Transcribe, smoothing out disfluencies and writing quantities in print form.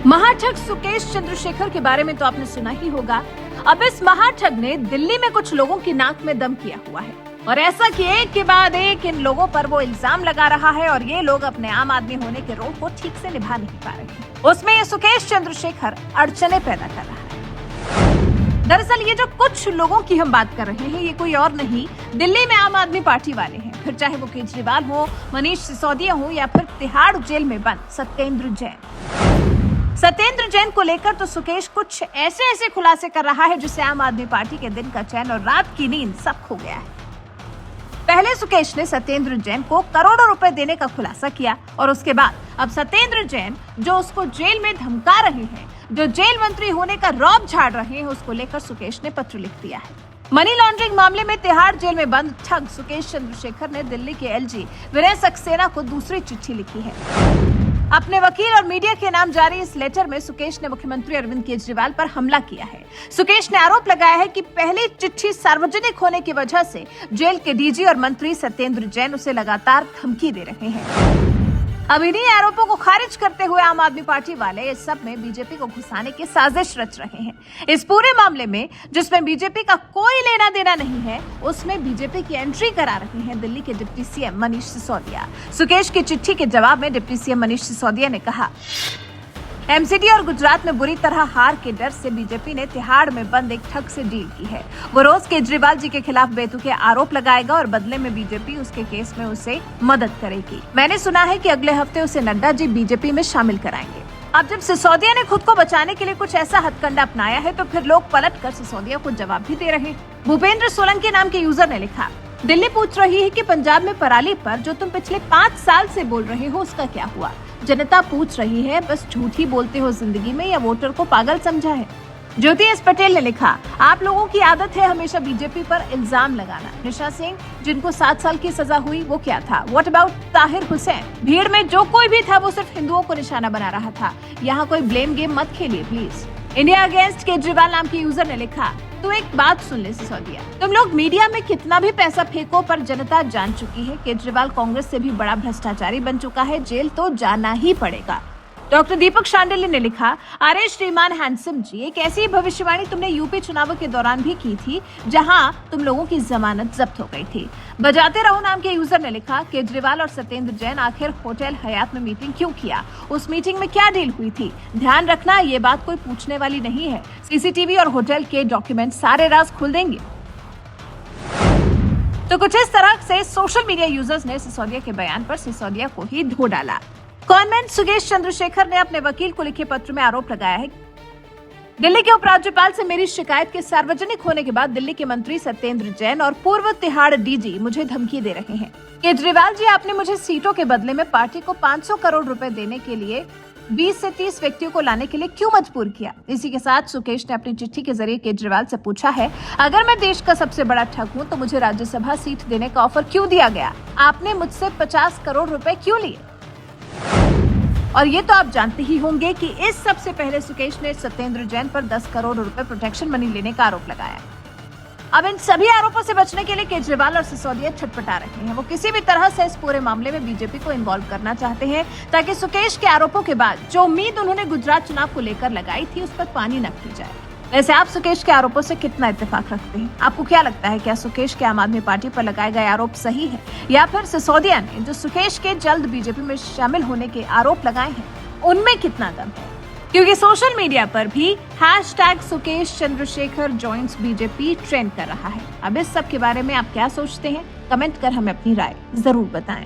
महाठग सुकेश चंद्रशेखर के बारे में तो आपने सुना ही होगा। अब इस महाठग ने दिल्ली में कुछ लोगों की नाक में दम किया हुआ है और ऐसा कि एक के बाद एक इन लोगों पर वो इल्जाम लगा रहा है और ये लोग अपने आम आदमी होने के रोल को ठीक से निभा नहीं पा रहे। उसमें ये सुकेश चंद्रशेखर अड़चने पैदा कर रहा है। दरअसल ये जो कुछ लोगों की हम बात कर रहे हैं, ये कोई और नहीं, दिल्ली में आम आदमी पार्टी वाले हैं। फिर चाहे वो केजरीवाल हो, मनीष सिसोदिया हो या फिर तिहाड़ जेल में बंद सत्येंद्र जैन को लेकर तो सुकेश कुछ ऐसे खुलासे कर रहा है जिससे आम आदमी पार्टी के दिन का चैन और रात की नींद सब खो गया है। पहले सुकेश ने सत्येंद्र जैन को करोड़ों रुपए देने का खुलासा किया और उसके बाद अब सत्येंद्र जैन जो उसको जेल में धमका रहे हैं, जो जेल मंत्री होने का रौब झाड़ रहे हैं, उसको लेकर सुकेश ने पत्र लिख दिया है। मनी लॉन्ड्रिंग मामले में तिहाड़ जेल में बंद ठग सुकेश चंद्रशेखर ने दिल्ली के एलजी विनय सक्सेना को दूसरी चिट्ठी लिखी है। अपने वकील और मीडिया के नाम जारी इस लेटर में सुकेश ने मुख्यमंत्री अरविंद केजरीवाल पर हमला किया है। सुकेश ने आरोप लगाया है कि पहली चिट्ठी सार्वजनिक होने की वजह से जेल के डीजी और मंत्री सत्येंद्र जैन उसे लगातार धमकी दे रहे हैं। अब इन्हीं आरोपों को खारिज करते हुए आम आदमी पार्टी वाले इस सब में बीजेपी को घुसाने की साजिश रच रहे हैं। इस पूरे मामले में जिसमें बीजेपी का कोई लेना देना नहीं है, उसमें बीजेपी की एंट्री करा रहे हैं दिल्ली के डिप्टी सीएम मनीष सिसोदिया। सुकेश की चिट्ठी के जवाब में डिप्टी सीएम मनीष सिसोदिया ने कहा, एमसीडी और गुजरात में बुरी तरह हार के डर से बीजेपी ने तिहाड़ में बंद एक ठग से डील की है। वो रोज केजरीवाल जी के खिलाफ बेतुके आरोप लगाएगा और बदले में बीजेपी उसके केस में उसे मदद करेगी। मैंने सुना है कि अगले हफ्ते उसे नड्डा जी बीजेपी में शामिल कराएंगे। अब जब सिसोदिया ने खुद को बचाने के लिए कुछ ऐसा हथकंडा अपनाया है तो फिर लोग पलट कर सिसोदिया को जवाब भी दे रहे हैं। भूपेंद्र सोलंकी नाम के यूजर ने लिखा, दिल्ली पूछ रही है कि पंजाब में पराली पर जो तुम पिछले 5 साल से बोल रहे हो उसका क्या हुआ। जनता पूछ रही है, बस झूठ ही बोलते हो जिंदगी में या वोटर को पागल समझा है। ज्योति एस पटेल ने लिखा, आप लोगों की आदत है हमेशा बीजेपी पर इल्जाम लगाना। निशा सिंह जिनको 7 साल की सजा हुई वो क्या था। व्हाट अबाउट ताहिर हुसैन, भीड़ में जो कोई भी था वो सिर्फ हिंदुओं को निशाना बना रहा था। यहाँ कोई ब्लेम गेम मत खेलिए प्लीज। इंडिया अगेंस्ट केजरीवाल नाम के यूजर ने लिखा, तो एक बात सुन ले सिसोदिया, तुम लोग मीडिया में कितना भी पैसा फेंको पर जनता जान चुकी है केजरीवाल कांग्रेस से भी बड़ा भ्रष्टाचारी बन चुका है, जेल तो जाना ही पड़ेगा। डॉक्टर दीपक शांडिल्य ने लिखा, अरे श्रीमान हैंडसम जी, एक ऐसी भविष्यवाणी तुमने यूपी चुनावों के दौरान भी की थी जहां तुम लोगों की जमानत जब्त हो गई थी। बजाते रहो नाम के यूजर ने लिखा, केजरीवाल और सत्येंद्र जैन आखिर होटल हयात में मीटिंग क्यों किया, उस मीटिंग में क्या डील हुई थी। ध्यान रखना ये बात कोई पूछने वाली नहीं है, सीसीटीवी और होटल के डॉक्यूमेंट सारे राज खुल देंगे। तो कुछ इस तरह से सोशल मीडिया यूजर्स ने सिसोदिया के बयान पर सिसोदिया को ही धो डाला। कॉनमैन सुकेश चंद्रशेखर ने अपने वकील को लिखे पत्र में आरोप लगाया है, दिल्ली के उपराज्यपाल से मेरी शिकायत के सार्वजनिक होने के बाद दिल्ली के मंत्री सत्येंद्र जैन और पूर्व तिहाड़ डीजी मुझे धमकी दे रहे हैं। केजरीवाल जी, आपने मुझे सीटों के बदले में पार्टी को 500 करोड़ रुपए देने के लिए 20 से 30 व्यक्तियों को लाने के लिए क्यों मजबूर किया। इसी के साथ सुकेश ने अपनी चिट्ठी के जरिए केजरीवाल से पूछा है, अगर मैं देश का सबसे बड़ा ठग हूँ तो मुझे राज्यसभा सीट देने का ऑफर क्यों दिया गया, आपने मुझसे 50 करोड़ रुपए क्यों लिए। और ये तो आप जानते ही होंगे कि इस सबसे पहले सुकेश ने सत्येंद्र जैन पर 10 करोड़ रुपए प्रोटेक्शन मनी लेने का आरोप लगाया। अब इन सभी आरोपों से बचने के लिए केजरीवाल और सिसोदिया छटपटा रहे हैं। वो किसी भी तरह से इस पूरे मामले में बीजेपी को इन्वॉल्व करना चाहते हैं ताकि सुकेश के आरोपों के बाद जो उम्मीद उन्होंने गुजरात चुनाव को लेकर लगाई थी उस पर पानी न फिर जाए। वैसे आप सुकेश के आरोपों से कितना इत्तेफाक रखते हैं? आपको क्या लगता है, क्या सुकेश के आम आदमी पार्टी पर लगाए गए आरोप सही है या फिर सिसोदिया ने जो सुकेश के जल्द बीजेपी में शामिल होने के आरोप लगाए हैं उनमें कितना दम है? क्योंकि सोशल मीडिया पर भी #Sukesh Chandrashekhar joins BJP trend कर रहा है। अब इस सब के बारे में आप क्या सोचते हैं? कमेंट कर हमें अपनी राय जरूर बताएं।